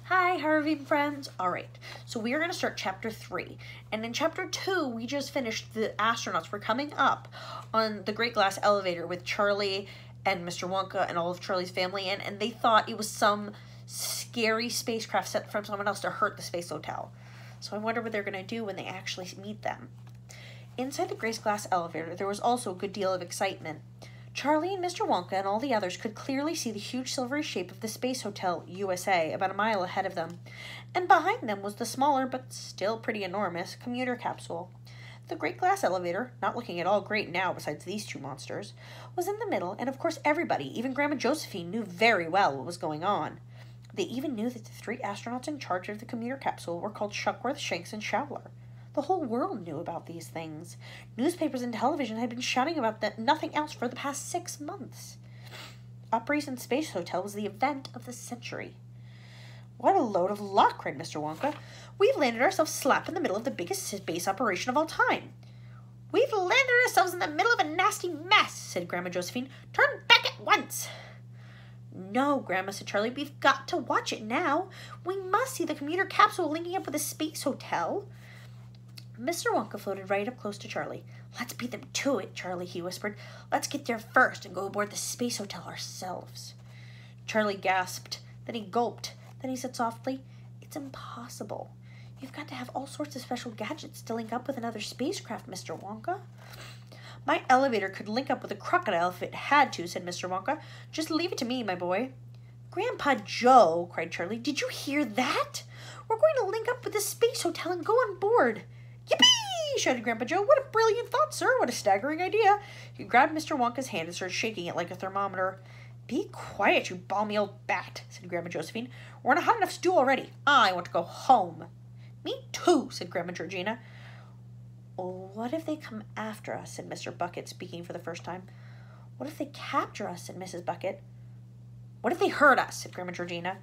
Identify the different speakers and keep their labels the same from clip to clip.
Speaker 1: Hi, Harvey friends. All right, so we are going to start chapter 3. And in chapter 2, we just finished the astronauts were coming up on the Great Glass Elevator with Charlie and Mr. Wonka and all of Charlie's family in, and they thought it was some scary spacecraft sent from someone else to hurt the space hotel. So I wonder what they're going to do when they actually meet them. Inside the Great Glass Elevator, there was also a good deal of excitement. Charlie and Mr. Wonka and all the others could clearly see the huge silvery shape of the Space Hotel USA about a mile ahead of them, and behind them was the smaller, but still pretty enormous, commuter capsule. The Great Glass Elevator, not looking at all great now besides these two monsters, was in the middle, and of course everybody, even Grandma Josephine, knew very well what was going on. They even knew that the 3 astronauts in charge of the commuter capsule were called Shuckworth, Shanks, and Showler. The whole world knew about these things. Newspapers and television had been shouting about nothing else for the past 6 months. Operation Space Hotel was the event of the century. What a load of luck, cried Mr. Wonka. We've landed ourselves slap in the middle of the biggest space operation of all time. We've landed ourselves in the middle of a nasty mess, said Grandma Josephine. Turn back at once. No, Grandma, said Charlie. We've got to watch it now. We must see the commuter capsule linking up with the space hotel. Mr. Wonka floated right up close to Charlie. Let's beat them to it, Charlie, he whispered. Let's get there first and go aboard the space hotel ourselves. Charlie gasped. Then he gulped. Then he said softly, It's impossible. You've got to have all sorts of special gadgets to link up with another spacecraft, Mr. Wonka. My elevator could link up with a crocodile if it had to, said Mr. Wonka. Just leave it to me, my boy. Grandpa Joe, cried Charlie, did you hear that? We're going to link up with the space hotel and go on board. Yippee! Shouted Grandpa Joe. What a brilliant thought, sir. What a staggering idea. He grabbed Mr. Wonka's hand and started shaking it like a thermometer. Be quiet, you balmy old bat, said Grandma Josephine. We're on a hot enough stool already. I want to go home. Me too, said Grandma Georgina. What if they come after us, said Mr. Bucket, speaking for the first time. What if they capture us, said Mrs. Bucket. What if they hurt us, said Grandma Georgina.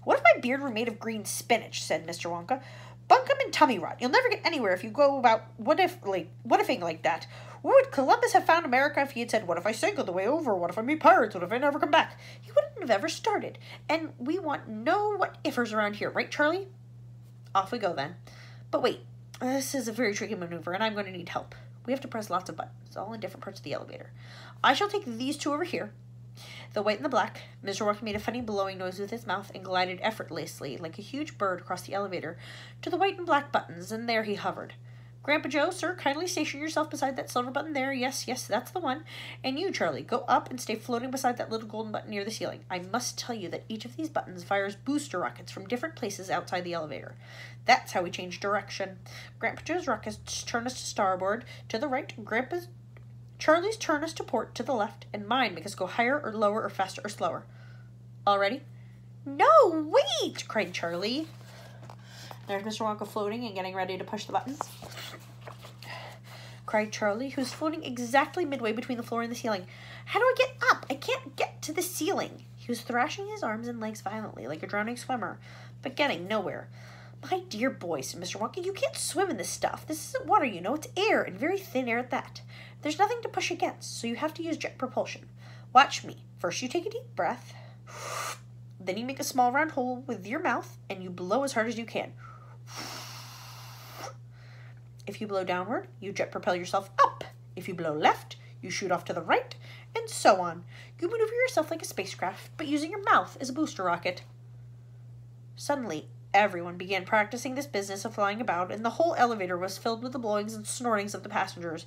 Speaker 1: What if my beard were made of green spinach, said Mr. Wonka. Bunkum and tummy rot. You'll never get anywhere if you go about what-ifing like that. What would Columbus have found America if he had said, what if I sank on the way over? What if I meet pirates? What if I never come back? He wouldn't have ever started. And we want no what-ifers around here, right, Charlie? Off we go, then. But wait, this is a very tricky maneuver, and I'm going to need help. We have to press lots of buttons, all in different parts of the elevator. I shall take these 2 over here. The white and the black. Mr. Wonka made a funny blowing noise with his mouth and glided effortlessly, like a huge bird across the elevator, to the white and black buttons, and there he hovered. Grandpa Joe, sir, kindly station yourself beside that silver button there. Yes, that's the one. And you, Charlie, go up and stay floating beside that little golden button near the ceiling. I must tell you that each of these buttons fires booster rockets from different places outside the elevator. That's how we change direction. Grandpa Joe's rockets turn us to starboard, to the right, Charlie's turn us to port to the left, and mine make us go higher or lower or faster or slower. All ready? No, wait, cried Charlie. There's Mr. Wonka floating and getting ready to push the buttons. Cried Charlie, who's floating exactly midway between the floor and the ceiling. How do I get up? I can't get to the ceiling. He was thrashing his arms and legs violently, like a drowning swimmer, but getting nowhere. My dear boy, said Mr. Wonka, you can't swim in this stuff. This isn't water, you know. It's air, and very thin air at that. There's nothing to push against, so you have to use jet propulsion. Watch me. First you take a deep breath. Then you make a small round hole with your mouth, and you blow as hard as you can. If you blow downward, you jet propel yourself up. If you blow left, you shoot off to the right, and so on. You maneuver yourself like a spacecraft, but using your mouth as a booster rocket. Suddenly, everyone began practicing this business of flying about, and the whole elevator was filled with the blowings and snortings of the passengers.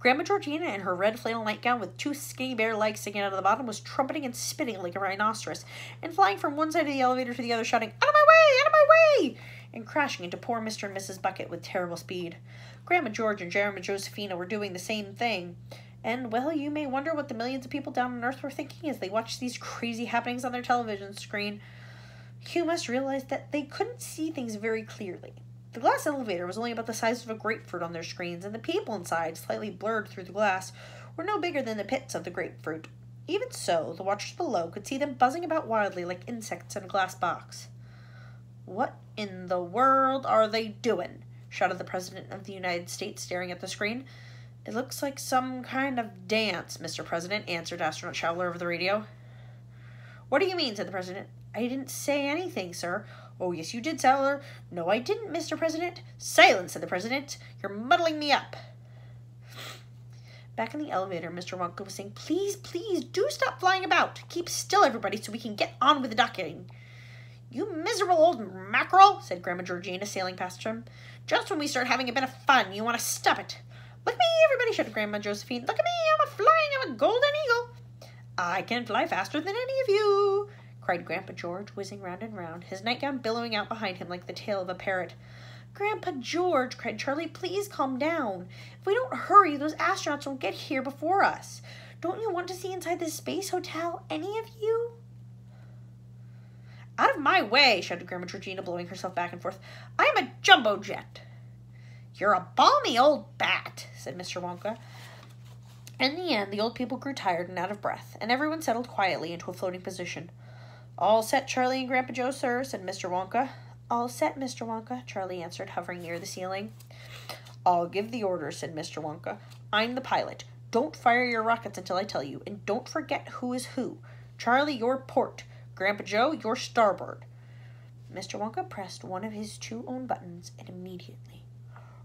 Speaker 1: Grandma Georgina, in her red flannel nightgown with 2 skinny bare legs sticking out of the bottom, was trumpeting and spitting like a rhinoceros, and flying from one side of the elevator to the other, shouting, Out of my way! Out of my way! And crashing into poor Mr. and Mrs. Bucket with terrible speed. Grandma George and Grandma Josephina were doing the same thing. And, well, you may wonder what the millions of people down on Earth were thinking as they watched these crazy happenings on their television screen. You must realize that they couldn't see things very clearly. The glass elevator was only about the size of a grapefruit on their screens, and the people inside, slightly blurred through the glass, were no bigger than the pits of the grapefruit. Even so, the watchers below could see them buzzing about wildly like insects in a glass box. What in the world are they doing? Shouted the President of the United States, staring at the screen. It looks like some kind of dance, Mr. President, answered Astronaut Showler over the radio. What do you mean, said the President. I didn't say anything, sir. Oh, yes, you did, Sailor. No, I didn't, Mr. President. Silence, said the President. You're muddling me up. Back in the elevator, Mr. Wonka was saying, please, please, do stop flying about. Keep still, everybody, so we can get on with the docking. You miserable old mackerel, said Grandma Georgina, sailing past him. Just when we start having a bit of fun, you want to stop it. Look at me, everybody, shouted Grandma Josephine. Look at me, I'm a golden eagle. I can fly faster than any of you, cried Grandpa George, whizzing round and round, his nightgown billowing out behind him like the tail of a parrot. Grandpa George, cried Charlie, please calm down. If we don't hurry, those astronauts will get here before us. Don't you want to see inside this space hotel, any of you? Out of my way, shouted Grandma Georgina, blowing herself back and forth. I am a jumbo jet. You're a balmy old bat, said Mr. Wonka. In the end, the old people grew tired and out of breath, and everyone settled quietly into a floating position. All set, Charlie and Grandpa Joe, sir, said Mr. Wonka. All set, Mr. Wonka, Charlie answered, hovering near the ceiling. I'll give the orders, said Mr. Wonka. I'm the pilot. Don't fire your rockets until I tell you, and don't forget who is who. Charlie, your port. Grandpa Joe, your starboard. Mr. Wonka pressed one of his 2 own buttons, and immediately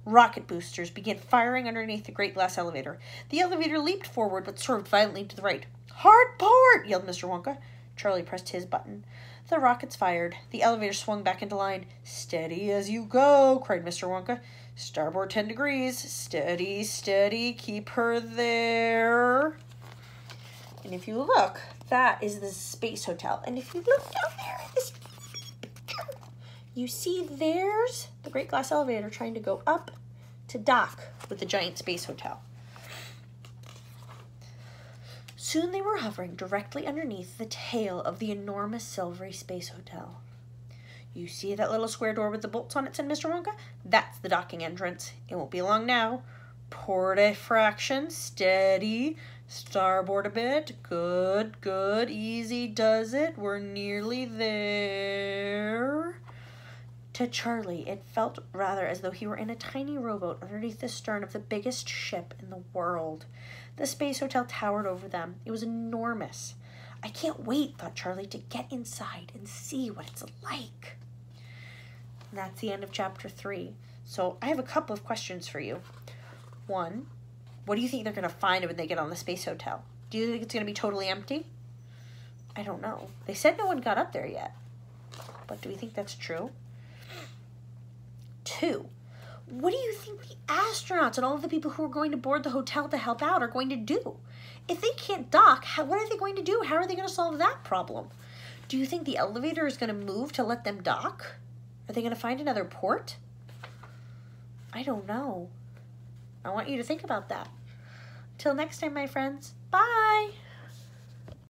Speaker 1: rocket boosters began firing underneath the great glass elevator. The elevator leaped forward, but swerved violently to the right. Hard port, yelled Mr. Wonka. Charlie pressed his button. The rockets fired. The elevator swung back into line. Steady as you go, cried Mr. Wonka. Starboard 10 degrees. Steady, steady. Keep her there. And if you look, that is the space hotel. And if you look down there at this picture, you see there's the great glass elevator trying to go up to dock with the giant space hotel. Soon they were hovering directly underneath the tail of the enormous silvery space hotel. You see that little square door with the bolts on it, said Mr. Wonka? That's the docking entrance. It won't be long now. Port a fraction, steady, starboard a bit. Good, good, easy does it. We're nearly there. To Charlie, it felt rather as though he were in a tiny rowboat underneath the stern of the biggest ship in the world. The space hotel towered over them. It was enormous. I can't wait, thought Charlie, to get inside and see what it's like. And that's the end of chapter 3. So I have a couple of questions for you. 1, what do you think they're going to find when they get on the space hotel? Do you think it's going to be totally empty? I don't know. They said no one got up there yet. But do we think that's true? 2, what do you think the astronauts and all of the people who are going to board the hotel to help out are going to do? If they can't dock, what are they going to do? How are they going to solve that problem? Do you think the elevator is going to move to let them dock? Are they going to find another port? I don't know. I want you to think about that. Till next time, my friends. Bye!